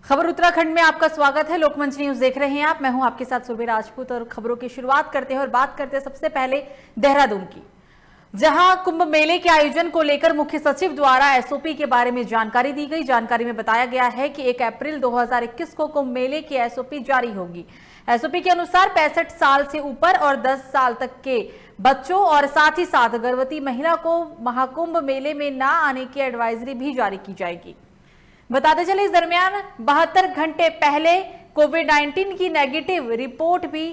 खबर उत्तराखंड में आपका स्वागत है। लोकमंच न्यूज देख रहे हैं आप। मैं हूं आपके साथ सुरभि राजपूत और खबरों की शुरुआत करते हैं और बात करते हैं सबसे पहले देहरादून की, जहां कुंभ मेले के आयोजन को लेकर मुख्य सचिव द्वारा एसओपी के बारे में जानकारी दी गई। जानकारी में बताया गया है कि 1 अप्रैल 2021 को कुंभ मेले की एसओपी जारी होगी। एसओपी के अनुसार 65 साल से ऊपर और 10 साल तक के बच्चों और साथ ही साथ गर्भवती महिला को महाकुंभ मेले में न आने की एडवाइजरी भी जारी की जाएगी। बताते चले इस दरमियान 72 घंटे पहले कोविड-19 की नेगेटिव रिपोर्ट भी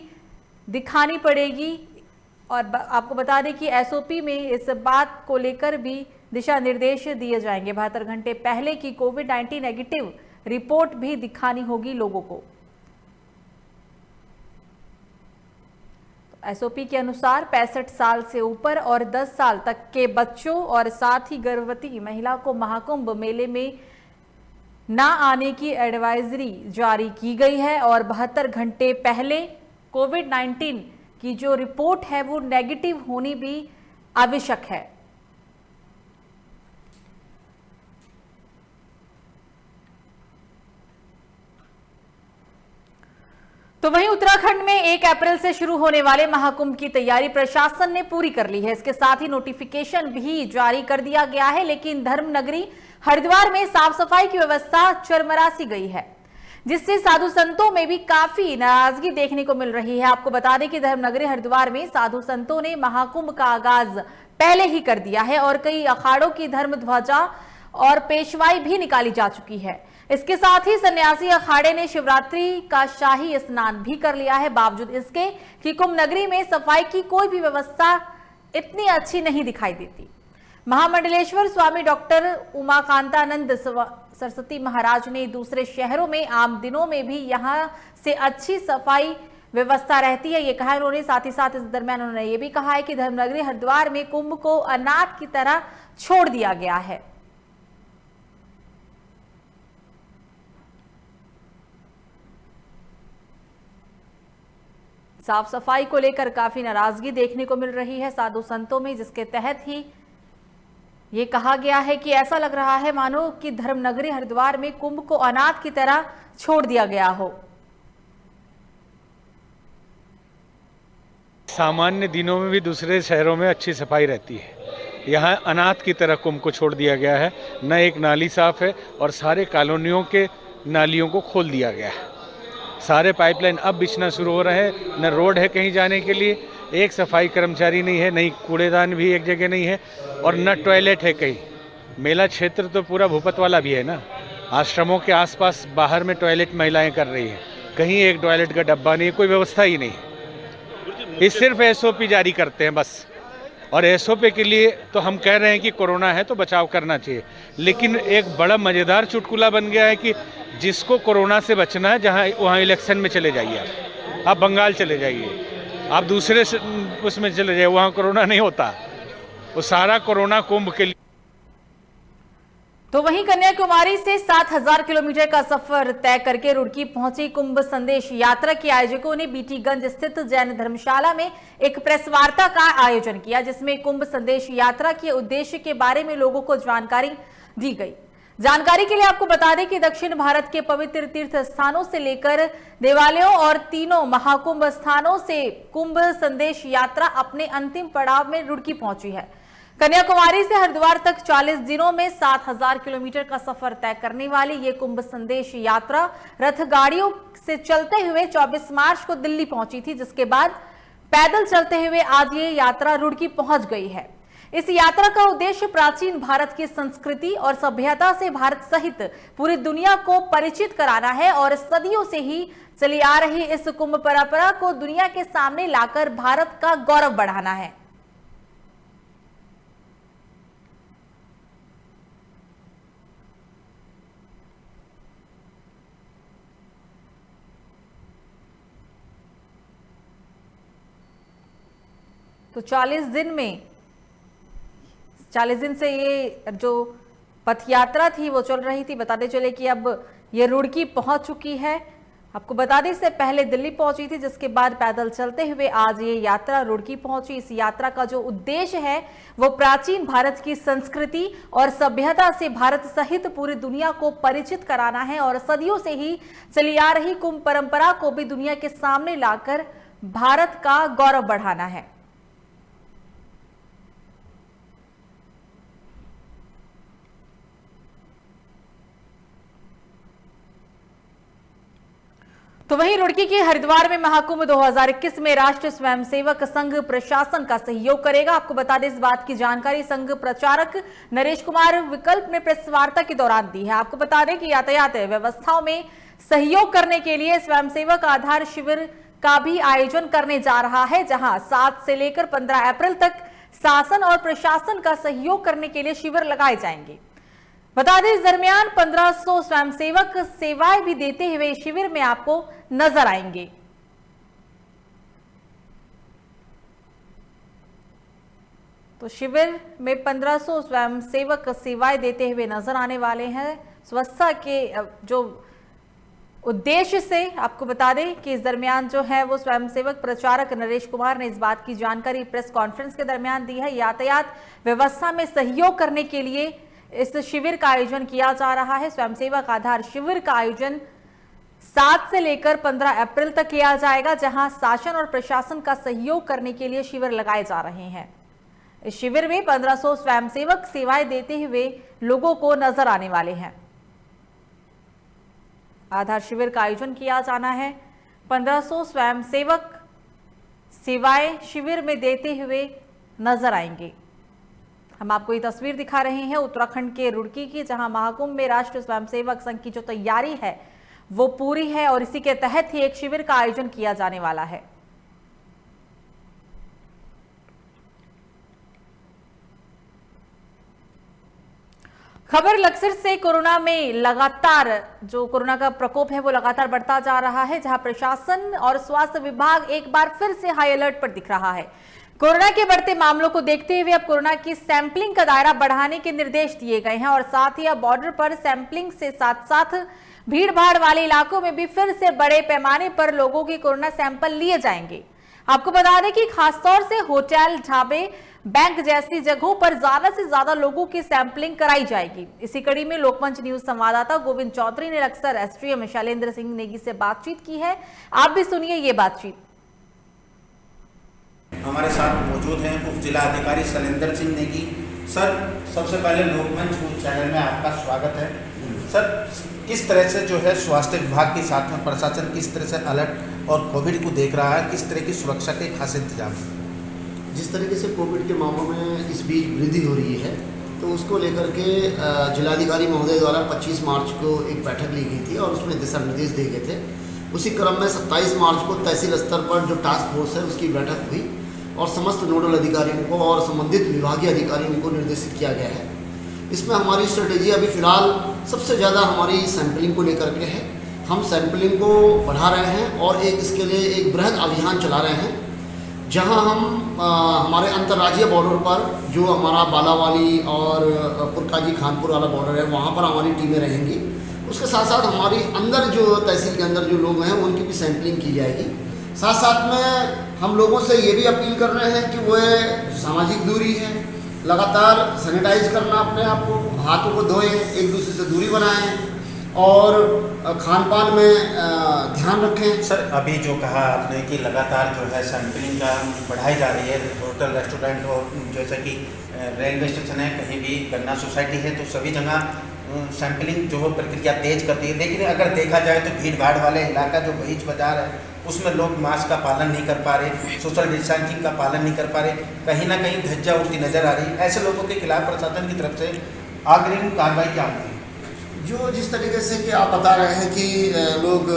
दिखानी पड़ेगी और आपको बता दें कि एसओपी में इस बात को लेकर भी दिशा निर्देश दिए जाएंगे। 72 घंटे पहले की कोविड-19 नेगेटिव रिपोर्ट भी दिखानी होगी लोगों को। एसओपी के अनुसार 65 साल से ऊपर और 10 साल तक के बच्चों और साथ ही गर्भवती महिला को महाकुंभ मेले में ना आने की एडवाइजरी जारी की गई है और 72 घंटे पहले कोविड-19 की जो रिपोर्ट है वो नेगेटिव होनी भी आवश्यक है। तो वहीं उत्तराखंड में 1 अप्रैल से शुरू होने वाले महाकुंभ की तैयारी प्रशासन ने पूरी कर ली है। इसके साथ ही नोटिफिकेशन भी जारी कर दिया गया है, लेकिन धर्मनगरी हरिद्वार में साफ सफाई की व्यवस्था चरमरा-सी गई है, जिससे साधु संतों में भी काफी नाराजगी देखने को मिल रही है। आपको बता दें कि धर्मनगरी हरिद्वार में साधु संतों ने महाकुंभ का आगाज पहले ही कर दिया है और कई अखाड़ों की धर्म ध्वजा और पेशवाई भी निकाली जा चुकी है। इसके साथ ही सन्यासी अखाड़े ने शिवरात्रि का शाही स्नान भी कर लिया है, बावजूद इसके कि कुंभ नगरी में सफाई की कोई भी व्यवस्था इतनी अच्छी नहीं दिखाई देती। महामंडलेश्वर स्वामी डॉक्टर उमाकांतानंद सरस्वती महाराज ने दूसरे शहरों में आम दिनों में भी यहां से अच्छी सफाई व्यवस्था रहती है, ये कहा उन्होंने। साथ ही साथ इस दरमियान उन्होंने ये भी कहा है कि धर्मनगरी हरिद्वार में कुंभ को अनाथ की तरह छोड़ दिया गया है। साफ सफाई को लेकर काफी नाराजगी देखने को मिल रही है साधु संतों में, जिसके तहत ही ये कहा गया है कि ऐसा लग रहा है मानो कि धर्मनगरी हरिद्वार में कुंभ को अनाथ की तरह छोड़ दिया गया हो। सामान्य दिनों में भी दूसरे शहरों में अच्छी सफाई रहती है, यहाँ अनाथ की तरह कुंभ को छोड़ दिया गया है। न एक नाली साफ है और सारे कॉलोनियों के नालियों को खोल दिया गया है। सारे पाइपलाइन अब बिछना शुरू हो रहे हैं। न रोड है कहीं जाने के लिए, एक सफाई कर्मचारी नहीं है, नहीं कूड़ेदान भी एक जगह नहीं है और न टॉयलेट है कहीं। मेला क्षेत्र तो पूरा भूपत वाला भी है ना, आश्रमों के आसपास बाहर में टॉयलेट महिलाएं कर रही हैं, कहीं एक टॉयलेट का डब्बा नहीं है, कोई व्यवस्था ही नहीं है। ये सिर्फ एसओपी जारी करते हैं बस, और एसओपी के लिए तो हम कह रहे हैं कि कोरोना है तो बचाव करना चाहिए, लेकिन एक बड़ा मज़ेदार चुटकुला बन गया है कि जिसको कोरोना से बचना है जहाँ वहाँ इलेक्शन में चले जाइए, आप बंगाल चले जाइए, आप दूसरे उसमें चले जाइए, वहाँ कोरोना नहीं होता, वो सारा कोरोना कुंभ के लिए। तो वहीं कन्याकुमारी से 7000 किलोमीटर का सफर तय करके रुड़की पहुंची कुंभ संदेश यात्रा के आयोजकों ने बीटीगंज स्थित जैन धर्मशाला में एक प्रेस वार्ता का आयोजन किया, जिसमें कुंभ संदेश यात्रा के उद्देश्य के बारे में लोगों को जानकारी दी गई। जानकारी के लिए आपको बता दें कि दक्षिण भारत के पवित्र तीर्थ स्थानों से लेकर देवालयों और तीनों महाकुंभ स्थानों से कुंभ संदेश यात्रा अपने अंतिम पड़ाव में रुड़की पहुंची है। कन्याकुमारी से हरिद्वार तक 40 दिनों में 7000 किलोमीटर का सफर तय करने वाली ये कुंभ संदेश यात्रा रथ गाड़ियों से चलते हुए 24 मार्च को दिल्ली पहुंची थी, जिसके बाद पैदल चलते हुए आज ये यात्रा रुड़की पहुंच गई है। इस यात्रा का उद्देश्य प्राचीन भारत की संस्कृति और सभ्यता से भारत सहित पूरी दुनिया को परिचित कराना है और सदियों से ही चली आ रही इस कुंभ परंपरा को दुनिया के सामने लाकर भारत का गौरव बढ़ाना है। तो 40 दिन से ये जो पथ यात्रा थी वो चल रही थी। बताते चले कि अब ये रुड़की पहुंच चुकी है आपको बता दें इससे पहले दिल्ली पहुंची थी, जिसके बाद पैदल चलते हुए आज ये यात्रा रुड़की पहुंची। इस यात्रा का जो उद्देश्य है वो प्राचीन भारत की संस्कृति और सभ्यता से भारत सहित पूरी दुनिया को परिचित कराना है और सदियों से ही चली आ रही कुंभ परंपरा को भी दुनिया के सामने लाकर भारत का गौरव बढ़ाना है। तो वहीं रुड़की के हरिद्वार में महाकुंभ 2021 में राष्ट्रीय स्वयंसेवक संघ प्रशासन का सहयोग करेगा। आपको बता दें इस बात की जानकारी संघ प्रचारक नरेश कुमार विकल्प ने प्रेस वार्ता के दौरान दी है। आपको बता दें कि यातायात व्यवस्थाओं में सहयोग करने के लिए स्वयंसेवक आधार शिविर का भी आयोजन करने जा रहा है, जहां 7 से लेकर 15 अप्रैल तक शासन और प्रशासन का सहयोग करने के लिए शिविर लगाए जाएंगे। बता दें इस दरमियान 1500 स्वयंसेवक सेवाएं भी देते हुए शिविर में आपको नजर आएंगे। तो शिविर में 1500 स्वयंसेवक सेवाएं देते हुए नजर आने वाले हैं। स्वच्छता के जो उद्देश्य से आपको बता दें कि इस दरमियान जो है वो स्वयंसेवक प्रचारक नरेश कुमार ने इस बात की जानकारी प्रेस कॉन्फ्रेंस के दरमियान दी है। यातायात व्यवस्था में सहयोग करने के लिए इस शिविर का आयोजन किया जा रहा है। स्वयंसेवक आधार शिविर का आयोजन 7 से लेकर 15 अप्रैल तक किया जाएगा, जहां शासन और प्रशासन का सहयोग करने के लिए शिविर लगाए जा रहे हैं। इस शिविर में 1500 स्वयंसेवक सेवाएं देते हुए लोगों को नजर आने वाले हैं। आधार शिविर का आयोजन किया जाना है। 1500 स्वयंसेवक सेवाएं शिविर में देते हुए नजर आएंगे। हम आपको ये तस्वीर दिखा रहे हैं उत्तराखंड के रुड़की की, जहां महाकुंभ में राष्ट्रीय स्वयंसेवक संघ की जो तैयारी है वो पूरी है और इसी के तहत ही एक शिविर का आयोजन किया जाने वाला है। खबर लक्सर से कोरोना में लगातार जो कोरोना का प्रकोप है वो लगातार बढ़ता जा रहा है, जहां प्रशासन और स्वास्थ्य विभाग एक बार फिर से हाई अलर्ट पर दिख रहा है। कोरोना के बढ़ते मामलों को देखते हुए अब कोरोना की सैंपलिंग का दायरा बढ़ाने के निर्देश दिए गए हैं और साथ ही अब बॉर्डर पर सैंपलिंग से साथ साथ भीड़ भाड़ वाले इलाकों में भी फिर से बड़े पैमाने पर लोगों के कोरोना सैंपल लिए जाएंगे। आपको बता दें कि खासतौर से होटल, ढाबे, बैंक जैसी जगहों पर ज्यादा से ज्यादा लोगों की सैंपलिंग कराई जाएगी। इसी कड़ी में लोकमंच न्यूज संवाददाता गोविंद चौधरी ने लक्सर एसडीएम शैलेंद्र सिंह नेगी से बातचीत की है। आप भी सुनिए ये बातचीत। हमारे साथ मौजूद हैं उप जिला अधिकारी शैलेंद्र सिंह नेगी। सर, सबसे पहले लोकमंच न्यूज चैनल में आपका स्वागत है। सर, किस तरह से जो है स्वास्थ्य विभाग के साथ में प्रशासन किस तरह से अलर्ट और कोविड को देख रहा है, किस तरह की सुरक्षा के खास इंतजाम? जिस तरीके से कोविड के मामलों में इस बीच वृद्धि हो रही है तो उसको लेकर के जिलाधिकारी महोदय द्वारा 25 मार्च को एक बैठक ली गई थी और उसमें दिशा निर्देश दिए गए थे। उसी क्रम में 27 मार्च को तहसील स्तर पर जो टास्क फोर्स है उसकी बैठक हुई और समस्त नोडल अधिकारियों को और संबंधित विभागीय अधिकारियों को निर्देशित किया गया है। इसमें हमारी स्ट्रेटेजी अभी फ़िलहाल सबसे ज़्यादा हमारी सैंपलिंग को लेकर के है। हम सैंपलिंग को बढ़ा रहे हैं और इसके लिए एक बृहद अभियान चला रहे हैं, जहां हम हमारे अंतर्राज्यीय बॉर्डर पर जो हमारा बालावाली और पुरकाजी खानपुर वाला बॉर्डर है वहां पर हमारी टीमें रहेंगी। उसके साथ साथ हमारी अंदर जो तहसील के अंदर जो लोग हैं उनकी भी सैंपलिंग की जाएगी। साथ साथ में हम लोगों से ये भी अपील कर रहे हैं कि वो सामाजिक दूरी है, लगातार सैनिटाइज करना, अपने आप को हाथों को धोएं, एक दूसरे से दूरी बनाएं और खान पान में ध्यान रखें। सर, अभी जो कहा आपने कि लगातार जो है सैंपलिंग का बढ़ाई जा रही है, होटल, रेस्टोरेंट और जैसे कि रेलवे स्टेशन है, कहीं भी गन्ना सोसाइटी है, तो सभी जगह सैंपलिंग जो प्रक्रिया तेज करती है। लेकिन अगर देखा जाए तो भीड़ भाड़ वाले इलाका जो बीच बाजार है उसमें लोग मास्क का पालन नहीं कर पा रहे, सोशल डिस्टेंसिंग का पालन नहीं कर पा रहे, कहीं ना कहीं धज्जा उड़ती नजर आ रही। ऐसे लोगों के खिलाफ प्रशासन की तरफ से अग्रिम कार्रवाई क्या होगी? जो जिस तरीके से कि आप बता रहे हैं कि लोग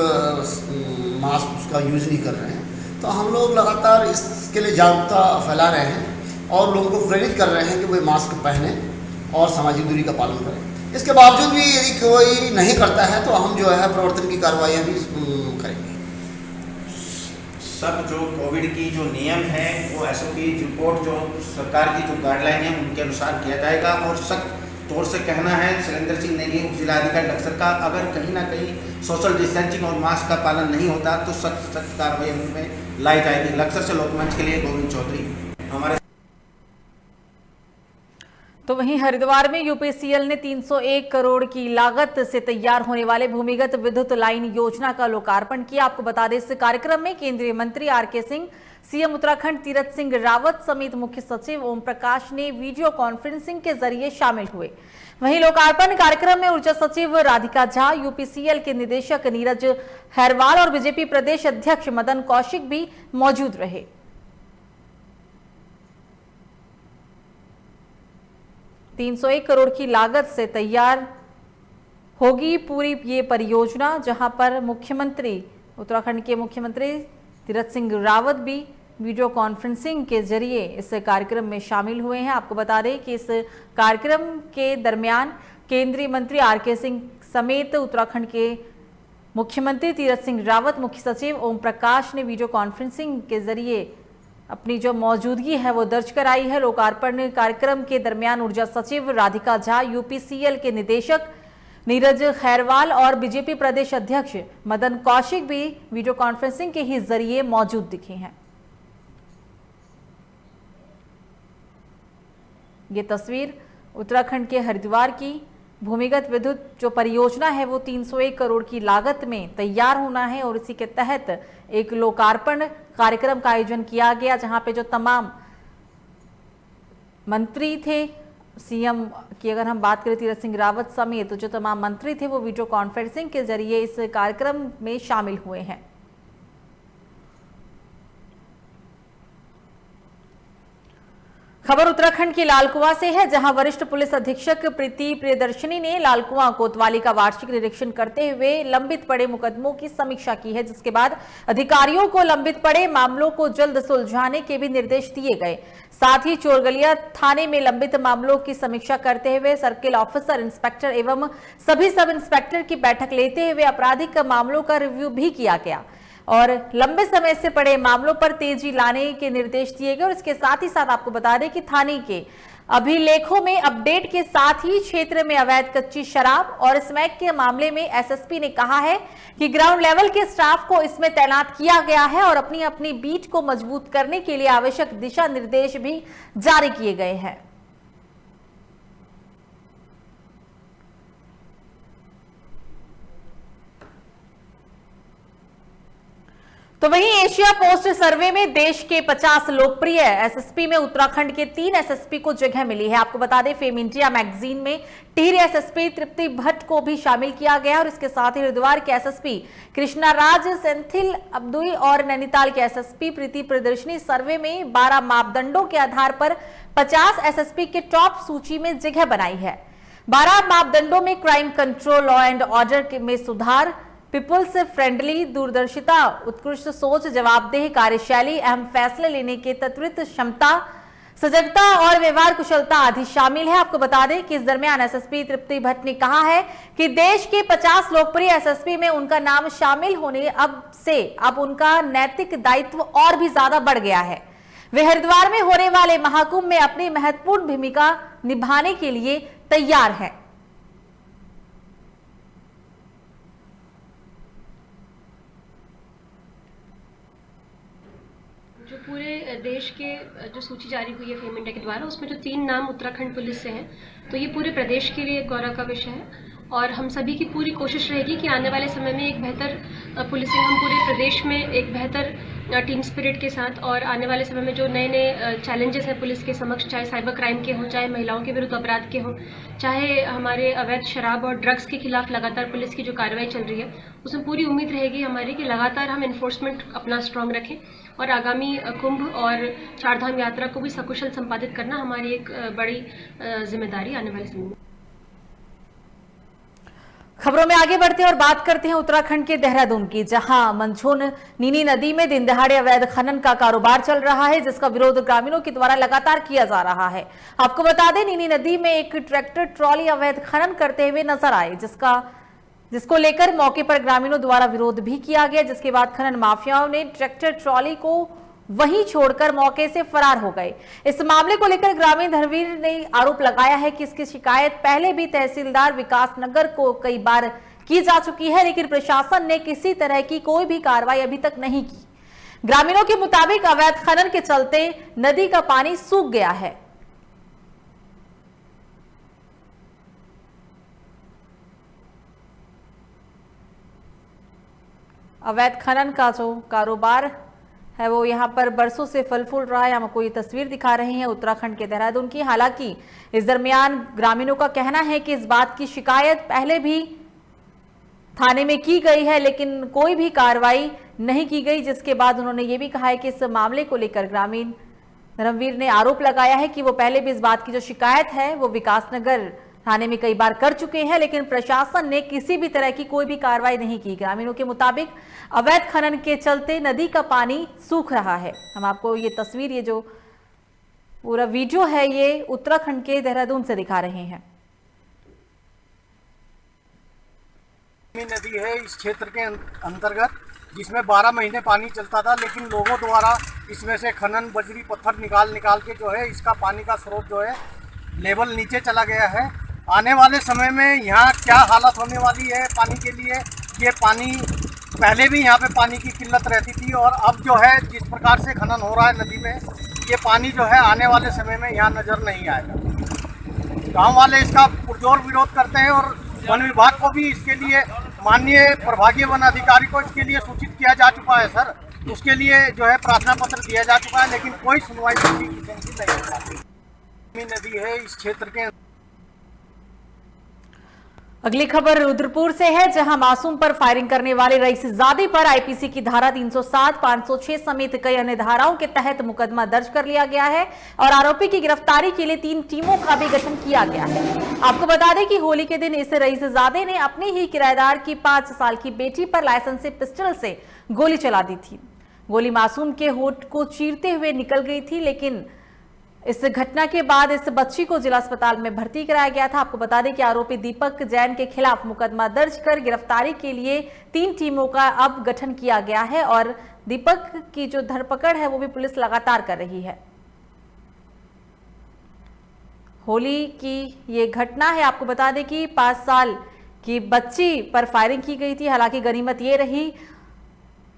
मास्क उसका यूज़ नहीं कर रहे हैं, तो हम लोग लगातार इसके लिए जागरूकता फैला रहे हैं और लोगों को प्रेरित कर रहे हैं कि वे मास्क पहने और सामाजिक दूरी का पालन करें। इसके बावजूद भी यदि कोई नहीं करता है तो हम जो है प्रवर्तन की कार्रवाइयाँ भी करेंगे। सब जो कोविड की जो नियम है वो एसओपी रिपोर्ट जो सरकार की जो गाइडलाइन है उनके अनुसार किया जाएगा और सख्त तौर से कहना है सुरेंद्र सिंह नेगी उप जिलाधिकारी बक्सर का, अगर कहीं ना कहीं सोशल डिस्टेंसिंग और मास्क का पालन नहीं होता तो सख्त कार्रवाई में लाई जाएगी। बक्सर से लोकमंच के लिए गोविंद चौधरी। हमारे तो वहीं हरिद्वार में यूपीसीएल ने 301 करोड़ की लागत से तैयार होने वाले भूमिगत विद्युत लाइन योजना का लोकार्पण किया। आपको बता दें, इस कार्यक्रम में केंद्रीय मंत्री आरके सिंह, सीएम उत्तराखंड तीरथ सिंह रावत समेत मुख्य सचिव ओम प्रकाश ने वीडियो कॉन्फ्रेंसिंग के जरिए शामिल हुए। वहीं लोकार्पण कार्यक्रम में ऊर्जा सचिव राधिका झा, यूपीसीएल के निदेशक नीरज खैरवाल और बीजेपी प्रदेश अध्यक्ष मदन कौशिक भी मौजूद रहे। ₹301 करोड़ की लागत से तैयार होगी पूरी ये परियोजना, जहां पर मुख्यमंत्री उत्तराखंड के मुख्यमंत्री तीरथ सिंह रावत भी वीडियो कॉन्फ्रेंसिंग के जरिए इस कार्यक्रम में शामिल हुए हैं। आपको बता दें कि इस कार्यक्रम के दरमियान केंद्रीय मंत्री आरके सिंह समेत उत्तराखंड के मुख्यमंत्री तीरथ सिंह रावत, मुख्य सचिव ओम प्रकाश ने वीडियो कॉन्फ्रेंसिंग के जरिए अपनी जो मौजूदगी है वो दर्ज कराई है। लोकार्पण कार्यक्रम के दरमियान ऊर्जा सचिव राधिका झा, यूपीसीएल के निदेशक नीरज खैरवाल और बीजेपी प्रदेश अध्यक्ष मदन कौशिक भी वीडियो कॉन्फ्रेंसिंग के ही जरिए मौजूद दिखे हैं। ये तस्वीर उत्तराखंड के हरिद्वार की भूमिगत विद्युत जो परियोजना है वो 301 करोड़ की लागत में तैयार होना है और इसी के तहत एक लोकार्पण कार्यक्रम का आयोजन किया गया, जहां पे जो तमाम मंत्री थे, सीएम की अगर हम बात करें तीरथ सिंह रावत समेत तो जो तमाम मंत्री थे वो वीडियो कॉन्फ्रेंसिंग के जरिए इस कार्यक्रम में शामिल हुए हैं। खबर उत्तराखंड के लालकुआं से है, जहां वरिष्ठ पुलिस अधीक्षक प्रीति प्रियदर्शनी ने लालकुआं कोतवाली का वार्षिक निरीक्षण करते हुए लंबित पड़े मुकदमों की समीक्षा की है, जिसके बाद अधिकारियों को लंबित पड़े मामलों को जल्द सुलझाने के भी निर्देश दिए गए। साथ ही चोरगलिया थाने में लंबित मामलों की समीक्षा करते हुए सर्किल ऑफिसर, इंस्पेक्टर एवं सभी सब इंस्पेक्टर की बैठक लेते हुए आपराधिक मामलों का रिव्यू भी किया गया और लंबे समय से पड़े मामलों पर तेजी लाने के निर्देश दिए गए। और इसके साथ ही साथ आपको बता दें कि थाने के अभिलेखों में अपडेट के साथ ही क्षेत्र में अवैध कच्ची शराब और स्मैक के मामले में एसएसपी ने कहा है कि ग्राउंड लेवल के स्टाफ को इसमें तैनात किया गया है और अपनी अपनी बीट को मजबूत करने के लिए आवश्यक दिशा निर्देश भी जारी किए गए हैं। तो वहीं एशिया पोस्ट सर्वे में देश के 50 लोकप्रिय एसएसपी में उत्तराखंड के 3 एसएसपी को जगह मिली है। आपको बता दें, फेम इंडिया मैगजीन में टिहरी एसएसपी तृप्ति भट्ट को भी शामिल किया गया और इसके साथ ही हरिद्वार के एसएसपी कृष्णा राज सेंथिल अब्दुई और नैनीताल के एसएसपी प्रीति प्रियदर्शनी सर्वे में 12 मापदंडों के आधार पर 50 एसएसपी के टॉप सूची में जगह बनाई है। 12 मापदंडों में crime control, law and order में सुधार, पीपुल्स फ्रेंडली, दूरदर्शिता, उत्कृष्ट सोच, जवाबदेह कार्यशैली, अहम फैसले लेने के त्वरित क्षमता, सजगता और व्यवहार कुशलता आदि शामिल है। आपको बता दें कि इस दरमियान एसएसपी तृप्ति भट्ट ने कहा है कि देश के 50 लोकप्रिय एसएसपी में उनका नाम शामिल होने अब उनका नैतिक दायित्व और भी ज्यादा बढ़ गया है। वे हरिद्वार में होने वाले महाकुंभ में अपनी महत्वपूर्ण भूमिका निभाने के लिए तैयार हैं। जो पूरे देश के जो सूची जारी हुई है फेम इंडिया के द्वारा, उसमें जो 3 नाम उत्तराखंड पुलिस से हैं, तो ये पूरे प्रदेश के लिए गौरव का विषय है और हम सभी की पूरी कोशिश रहेगी कि आने वाले समय में एक बेहतर पुलिसिंग हम पूरे प्रदेश में एक बेहतर टीम स्पिरिट के साथ और आने वाले समय में जो नए नए चैलेंजेस हैं पुलिस के समक्ष, चाहे साइबर क्राइम के हों, चाहे महिलाओं के विरुद्ध अपराध के हों, चाहे हमारे अवैध शराब और ड्रग्स के खिलाफ लगातार पुलिस की जो कार्रवाई चल रही है, उसमें पूरी उम्मीद रहेगी हमारी कि लगातार हम इन्फोर्समेंट अपना स्ट्रांग रखें और आगामी कुंभ और चारधाम यात्रा को भी सकुशल संपादित करना हमारी एक बड़ी जिम्मेदारी आने वाले समय में। खबरों में आगे बढ़ते हैं और बात करते हैं उत्तराखंड के देहरादून की, जहां मंझोन नीनी नदी में दिन दहाड़े अवैध खनन का कारोबार चल रहा है, जिसका विरोध ग्रामीणों के द्वारा लगातार किया जा रहा है। आपको बता दें, नीनी नदी में एक ट्रैक्टर ट्रॉली अवैध खनन करते हुए नजर आए, जिसको लेकर मौके पर ग्रामीणों द्वारा विरोध भी किया गया, जिसके बाद खनन माफियाओं ने ट्रैक्टर ट्रॉली को वहीं छोड़कर मौके से फरार हो गए। इस मामले को लेकर ग्रामीण धर्मवीर ने आरोप लगाया है कि इसकी शिकायत पहले भी तहसीलदार विकास नगर को कई बार की जा चुकी है, लेकिन प्रशासन ने किसी तरह की कोई भी कार्रवाई अभी तक नहीं की। ग्रामीणों के मुताबिक अवैध खनन के चलते नदी का पानी सूख गया है। अवैध खनन का जो कारोबार है वो यहाँ पर बरसों से फल फूल रहा है। हम आपको ये तस्वीर दिखा रहे हैं उत्तराखंड के देहरादून की। हालांकि इस दरमियान ग्रामीणों का कहना है कि इस बात की शिकायत पहले भी थाने में की गई है, लेकिन कोई भी कार्रवाई नहीं की गई, जिसके बाद उन्होंने ये भी कहा है कि इस मामले को लेकर ग्रामीण धर्मवीर ने आरोप लगाया है कि वो पहले भी इस बात की जो शिकायत है वो विकासनगर थाने में कई बार कर चुके हैं, लेकिन प्रशासन ने किसी भी तरह की कोई भी कार्रवाई नहीं की। ग्रामीणों के मुताबिक अवैध खनन के चलते नदी का पानी सूख रहा है। हम आपको ये तस्वीर, ये जो पूरा वीडियो है, ये उत्तराखंड के देहरादून से दिखा रहे हैं। नदी है इस क्षेत्र के अंतर्गत, जिसमें 12 महीने पानी चलता था, लेकिन लोगों द्वारा इसमें से खनन बजरी पत्थर निकाल के जो है इसका पानी का स्रोत जो है लेवल नीचे चला गया है। आने वाले समय में यहाँ क्या हालत होने वाली है पानी के लिए, ये पानी पहले भी यहाँ पे पानी की किल्लत रहती थी, और अब जो है जिस प्रकार से खनन हो रहा है नदी में, ये पानी जो है आने वाले समय में यहाँ नज़र नहीं आएगा। गांव वाले इसका पुरजोर विरोध करते हैं और वन विभाग को भी इसके लिए, माननीय प्रभागीय वन अधिकारी को इसके लिए सूचित किया जा चुका है सर। उसके लिए जो है प्रार्थना पत्र दिया जा चुका है, लेकिन कोई सुनवाई किसी किस्म की नहीं हो पाती। नदी है इस क्षेत्र के। अगली खबर रुद्रपुर से है, जहां मासूम पर फायरिंग करने वाले रईसजादे पर आईपीसी की धारा 307, 506 समेत कई अन्य धाराओं के तहत मुकदमा दर्ज कर लिया गया है और आरोपी की गिरफ्तारी के लिए 3 टीमों का भी गठन किया गया है। आपको बता दें कि होली के दिन इस रईसजादे ने अपने ही किराएदार की 5 साल की बेटी पर लाइसेंस से पिस्टल से गोली चला दी थी। गोली मासूम के होठ को चीरते हुए निकल गई थी, लेकिन इस घटना के बाद इस बच्ची को जिला अस्पताल में भर्ती कराया गया था। आपको बता दें कि आरोपी दीपक जैन के खिलाफ मुकदमा दर्ज कर गिरफ्तारी के लिए 3 टीमों का अब गठन किया गया है और दीपक की जो धरपकड़ है वो भी पुलिस लगातार कर रही है। होली की ये घटना है। आपको बता दें कि 5 साल की बच्ची पर फायरिंग की गई थी। हालांकि गनीमत ये रही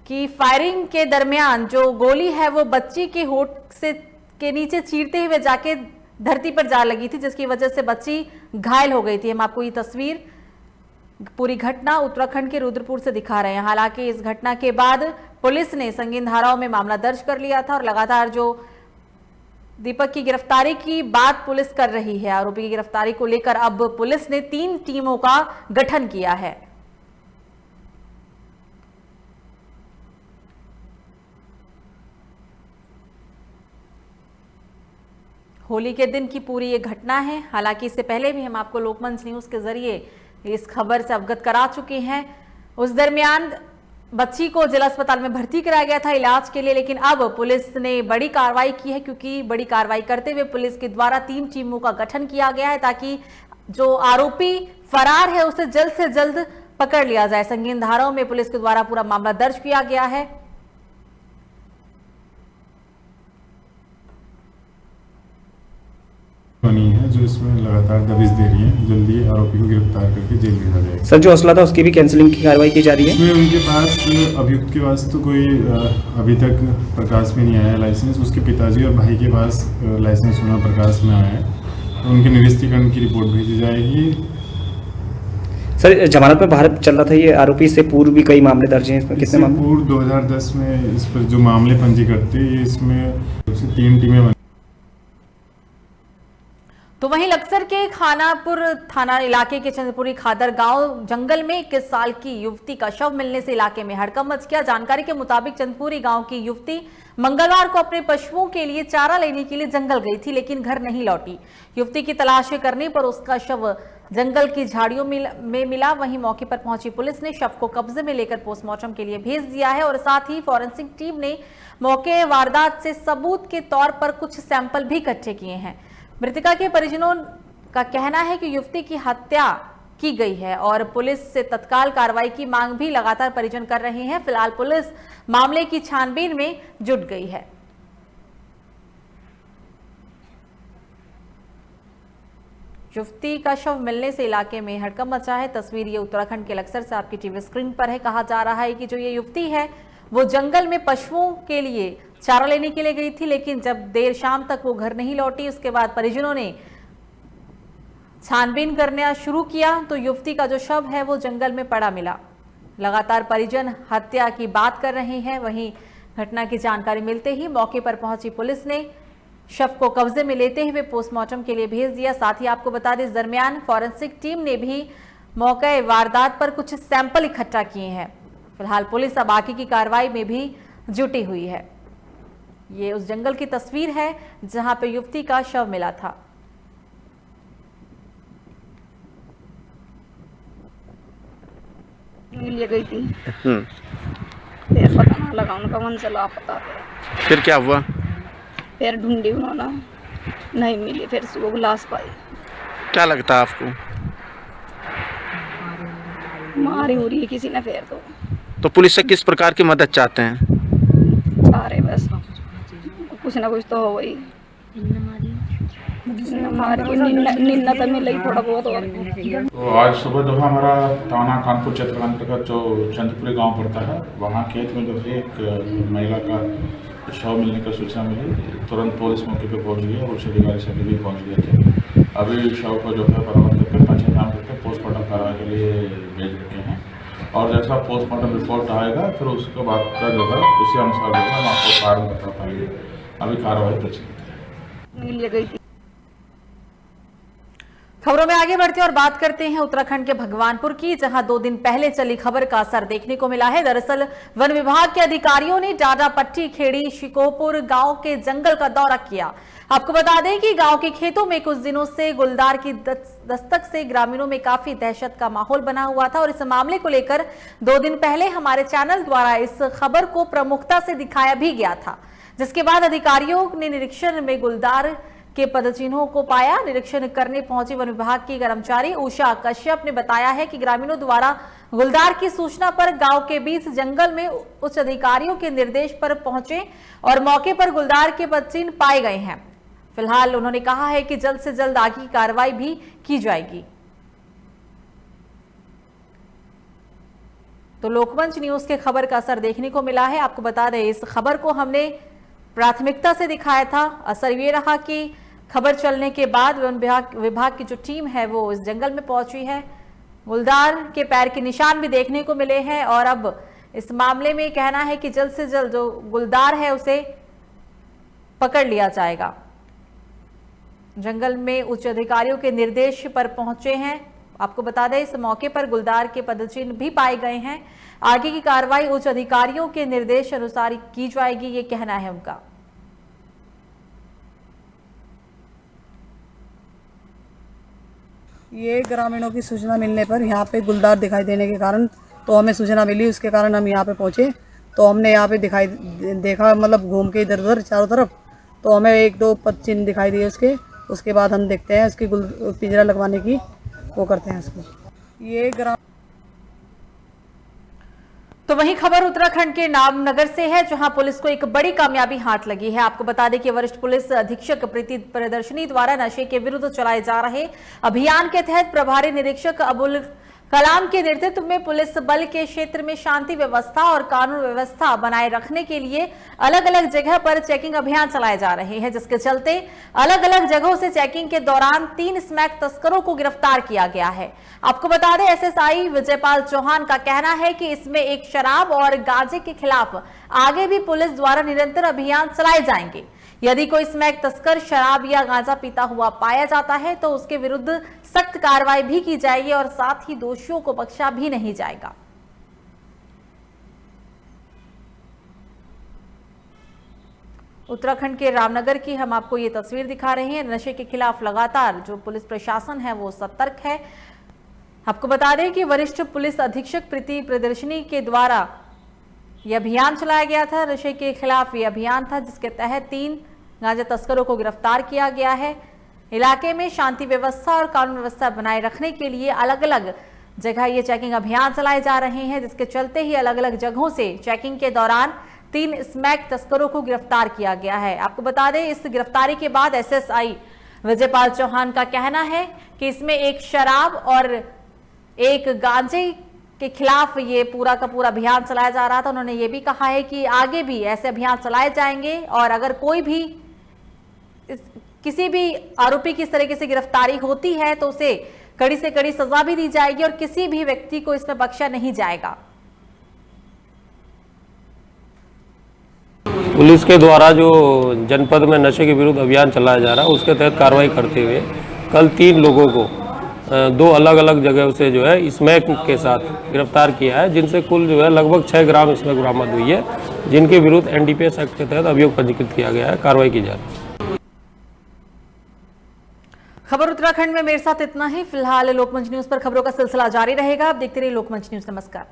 कि फायरिंग के दरमियान जो गोली है वो बच्ची के होठ से के नीचे चीरते हुए जाके धरती पर जा लगी थी, जिसकी वजह से बच्ची घायल हो गई थी। हम आपको ये तस्वीर, पूरी घटना उत्तराखंड के रुद्रपुर से दिखा रहे हैं। हालांकि इस घटना के बाद पुलिस ने संगीन धाराओं में मामला दर्ज कर लिया था और लगातार जो दीपक की गिरफ्तारी की बात पुलिस कर रही है, आरोपी की गिरफ्तारी को लेकर अब पुलिस ने 3 टीमों का गठन किया है। होली के दिन की पूरी ये घटना है। हालांकि इससे पहले भी हम आपको लोकमंच न्यूज के जरिए इस खबर से अवगत करा चुके हैं। उस दरमियान बच्ची को जिला अस्पताल में भर्ती कराया गया था इलाज के लिए, लेकिन अब पुलिस ने बड़ी कार्रवाई की है, क्योंकि बड़ी कार्रवाई करते हुए पुलिस के द्वारा 3 टीमों का गठन किया गया है ताकि जो आरोपी फरार है उसे जल्द से जल्द पकड़ लिया जाए। संगीन धाराओं में पुलिस के द्वारा पूरा मामला दर्ज किया गया है। बनी है जो इसमें लगातार दबिश दे रही है, जल्दी आरोपी को गिरफ्तार करके जेल भेजा जाएगा। सर, जो असला था उसकी भी कैंसिलिंग की कार्रवाई की जा रही है। इसमें उनके पास, अभियुक्त के पास तो कोई अभी तक प्रकाश में नहीं आया लाइसेंस। उसके पिताजी और भाई के पास लाइसेंस होना प्रकाश में आया है, तो उनके निरस्तीकरण की रिपोर्ट भेजी जाएगी। सर, जमानत पर बाहर चल रहा था ये आरोपी, से पूर्व भी कई मामले दर्ज हैं। इसमें कितने मामले? पूर्व 2010 में इस पर जो मामले पंजीकृत थे, ये इसमें 3 टीमें बनी। तो वहीं लक्सर के खानापुर थाना इलाके के चंद्रपुरी खादर गांव जंगल में 21 साल की युवती का शव मिलने से इलाके में हड़कंप मच गया। जानकारी के मुताबिक चंद्रपुरी गांव की युवती मंगलवार को अपने पशुओं के लिए चारा लेने के लिए जंगल गई थी, लेकिन घर नहीं लौटी। युवती की तलाश करने पर उसका शव जंगल की झाड़ियों में मिला। वहीं मौके पर पहुंची पुलिस ने शव को कब्जे में लेकर पोस्टमार्टम के लिए भेज दिया है और साथ ही फॉरेंसिक टीम ने मौके वारदात से सबूत के तौर पर कुछ सैंपल भी इकट्ठे किए हैं। मृतका के परिजनों का कहना है कि युवती की हत्या की गई है और पुलिस से तत्काल कार्रवाई की मांग भी लगातार परिजन कर रहे हैं। फिलहाल पुलिस मामले की छानबीन में जुट गई है। युवती का शव मिलने से इलाके में हड़कंप मचा है। तस्वीर ये उत्तराखंड के लक्सर से आपकी टीवी स्क्रीन पर है। कहा जा रहा है कि जो ये युवती है वो जंगल में पशुओं के लिए चारा लेने के लिए गई थी, लेकिन जब देर शाम तक वो घर नहीं लौटी, उसके बाद परिजनों ने छानबीन करना शुरू किया तो युवती का जो शव है वो जंगल में पड़ा मिला। लगातार परिजन हत्या की बात कर रहे हैं। वहीं घटना की जानकारी मिलते ही मौके पर पहुंची पुलिस ने शव को कब्जे में लेते हुए पोस्टमार्टम के लिए भेज दिया। साथ ही आपको बता दें, इस दरमियान फॉरेंसिक टीम ने भी मौके वारदात पर कुछ सैंपल इकट्ठा किए हैं। फिलहाल पुलिस अब आगे की कार्रवाई में भी जुटी हुई है। ये उस जंगल की तस्वीर है जहां पे युवती का शव मिला था। लिए गई थी, फिर पता ना लगा, उनका मन चला पता। फिर क्या हुआ? फिर ढूंढी उन्होंने, नहीं मिली, फिर सुबह लाश पाई। क्या लगता है आपको? मारी हो रही है किसी ने फिर तो पुलिस से किस प्रकार की मदद चाहते हैं? चाह रहे बस कुछ ना कुछ तो हो गई, निन्ना तो मिल थोड़ा बहुत और। तो आज सुबह जो है हमारा थाना कानपुर क्षेत्र के अंतर्गत जो चंदपुरी गांव पड़ता है, वहाँ खेत में जो है एक महिला का शव मिलने की सूचना मिली। तुरंत पुलिस मौके पे पहुंच गई और उच्च अधिकारी सभी भी पहुंच गए थे। अभी शव को जो है बरामद करके पंचनामा करके पोस्टमार्टम कार्रवाई के लिए भेज रखे हैं और जैसा पोस्टमार्टम रिपोर्ट आएगा फिर उसके बाद का जो है उसी अनुसार जो है हम आपको कारण बता पाएंगे। अभी कार्रवाई प्रचलित है। खबरों में आगे बढ़ते और बात करते हैं उत्तराखंड के भगवानपुर की, जहां 2 दिन पहले चली खबर का असर देखने को मिला है। दरअसल वन विभाग के अधिकारियों ने डाडा पट्टी खेड़ी शिकोपुर गांव के जंगल का दौरा किया। आपको बता दें कि गांव के खेतों में कुछ दिनों से गुलदार की दस्तक से ग्रामीणों में काफी दहशत का माहौल बना हुआ था और इस मामले को लेकर 2 दिन पहले हमारे चैनल द्वारा इस खबर को प्रमुखता से दिखाया भी गया था, जिसके बाद अधिकारियों ने निरीक्षण में गुलदार के पदचिन्हों को पाया। निरीक्षण करने पहुंची वन विभाग की कर्मचारी उषा कश्यप ने बताया है कि ग्रामीणों द्वारा गुलदार की सूचना पर गांव के बीच जंगल में उच्च अधिकारियों के निर्देश पर पहुंचे और मौके पर गुलदार के पदचिन्ह पाए गए हैं। फिलहाल उन्होंने कहा है कि जल्द से जल्द आगे की कार्रवाई भी की जाएगी। तो लोकमंच न्यूज के खबर का असर देखने को मिला है। आपको बता दें, इस खबर को हमने प्राथमिकता से दिखाया था। असर ये रहा कि खबर चलने के बाद वन विभाग की जो टीम है वो इस जंगल में पहुंची है। गुलदार के पैर के निशान भी देखने को मिले हैं और अब इस मामले में कहना है कि जल्द से जल्द जो गुलदार है उसे पकड़ लिया जाएगा। जंगल में उच्च अधिकारियों के निर्देश पर पहुंचे हैं। आपको बता दें, इस मौके पर गुलदार के पदचिन्ह भी पाए गए हैं। आगे की कार्रवाई उच्च अधिकारियों के निर्देश अनुसार की जाएगी, ये कहना है उनका। ये ग्रामीणों की सूचना मिलने पर यहाँ पे गुलदार दिखाई देने के कारण तो हमें सूचना मिली, उसके कारण हम यहाँ पे पहुँचे। तो हमने यहाँ पे देखा मतलब घूम के इधर उधर चारों तरफ, तो हमें 1-2 पदचिन्ह दिखाई दिए। उसके बाद हम देखते हैं उसकी पिंजरा लगवाने की वो करते हैं उसको। ये तो वहीं खबर उत्तराखंड के नामनगर से है, जहां पुलिस को एक बड़ी कामयाबी हाथ लगी है। आपको बता दें कि वरिष्ठ पुलिस अधीक्षक प्रीति प्रियदर्शनी द्वारा नशे के विरुद्ध चलाए जा रहे अभियान के तहत प्रभारी निरीक्षक अबुल कलाम के नेतृत्व में पुलिस बल के क्षेत्र में शांति व्यवस्था और कानून व्यवस्था बनाए रखने के लिए अलग अलग जगह पर चेकिंग अभियान चलाए जा रहे हैं, जिसके चलते अलग अलग जगहों से चेकिंग के दौरान 3 स्मैक तस्करों को गिरफ्तार किया गया है। आपको बता दें, एसएसआई विजयपाल चौहान का कहना है कि इसमें एक शराब और गांजे के खिलाफ आगे भी पुलिस द्वारा निरंतर अभियान चलाए जाएंगे। यदि कोई स्मैक तस्कर शराब या गांजा पीता हुआ पाया जाता है तो उसके विरुद्ध सख्त कार्रवाई भी की जाएगी और साथ ही दोषियों को बख्शा भी नहीं जाएगा। उत्तराखंड के रामनगर की हम आपको ये तस्वीर दिखा रहे हैं। नशे के खिलाफ लगातार जो पुलिस प्रशासन है वो सतर्क है। आपको बता दें कि वरिष्ठ पुलिस अधीक्षक प्रीति प्रियदर्शनी के द्वारा यह अभियान चलाया गया था। नशे के खिलाफ ये अभियान था, जिसके तहत 3 गांजा तस्करों को गिरफ्तार किया गया है। इलाके में शांति व्यवस्था और कानून व्यवस्था बनाए रखने के लिए अलग अलग जगह ये चेकिंग अभियान चलाए जा रहे हैं, जिसके चलते ही अलग अलग जगहों से चेकिंग के दौरान 3 स्मैक तस्करों को गिरफ्तार किया गया है। आपको बता दें, इस गिरफ्तारी के बाद एसएसआई विजयपाल चौहान का कहना है कि इसमें एक शराब और एक गांजे के खिलाफ ये पूरा का पूरा अभियान चलाया जा रहा था। उन्होंने ये भी कहा है कि आगे भी ऐसे अभियान चलाए जाएंगे और अगर कोई भी किसी भी आरोपी की इस तरीके से गिरफ्तारी होती है तो उसे कड़ी से कड़ी सजा भी दी जाएगी और किसी भी व्यक्ति को इसमें बख्शा नहीं जाएगा। पुलिस के द्वारा जो जनपद में नशे के विरुद्ध अभियान चलाया जा रहा है उसके तहत कार्रवाई करते हुए कल 3 लोगों को 2 अलग अलग जगह से जो है स्मैक के साथ गिरफ्तार किया है, जिनसे कुल जो है लगभग 6 ग्राम स्मैक बरामद हुई है, जिनके विरुद्ध एनडीपीएस एक्ट के तहत अभियोग पंजीकृत किया गया है, कार्रवाई की जा रही है। खबर उत्तराखंड में मेरे साथ इतना ही। फिलहाल लोकमंच न्यूज पर खबरों का सिलसिला जारी रहेगा। आप देखते रहिए लोकमंच न्यूज। नमस्कार।